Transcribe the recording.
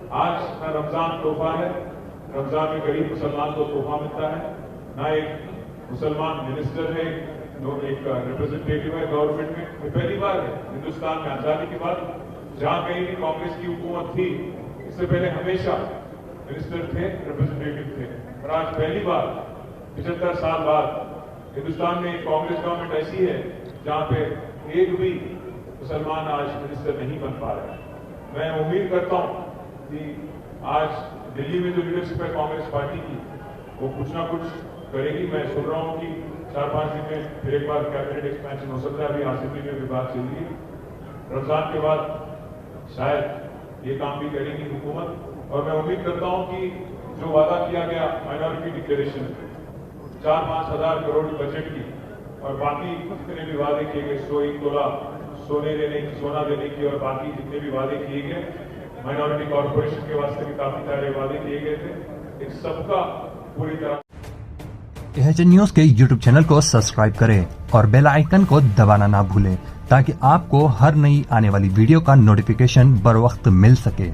आज ना रमजान तोहफा है, रमजान में गरीब मुसलमान को तोहफा मिलता है, ना एक मुसलमान मिनिस्टर है, एक रिप्रेजेंटेटिव है गवर्नमेंट में। ये पहली बार है हिंदुस्तान में आजादी के बाद जहां कहीं भी कांग्रेस की हुकूमत थी, इससे पहले हमेशा मिनिस्टर थे, रिप्रेजेंटेटिव थे, और आज पहली बार 75 साल बाद हिंदुस्तान में कांग्रेस गवर्नमेंट ऐसी है जहां पे एक भी मुसलमान आज मिनिस्टर नहीं बन पा रहे। मैं उम्मीद करता हूं कि आज दिल्ली में जो लीडरशिप है कांग्रेस पार्टी की, वो कुछ ना कुछ करेगी। मैं सुन रहा हूं कि 4-5 दिन में फिर एक बार कैबिनेट एक्सपेंशन हो सकता है। अभी असेंबली में विवाद चल रही है। रमजान के बाद शायद ये काम भी करेगी हुकूमत। और मैं उम्मीद करता हूं कि जो वादा किया गया माइनॉरिटी डिक्लेरेशन 4-5 हजार करोड़ बजट की, और बाकी जितने भी वादे किए गए 101 तोला सोना देने की, और बाकी जितने भी वादे किए गए माइनॉरिटी कॉर्पोरेशन के वास्ते भी काफी सारे वादे किए गए थे, इन सबका पूरी तरह एच न्यूज के यूट्यूब चैनल को सब्सक्राइब करें और बेल आइकन को दबाना ना भूलें ताकि आपको हर नई आने वाली वीडियो का नोटिफिकेशन बर वक्त मिल सके।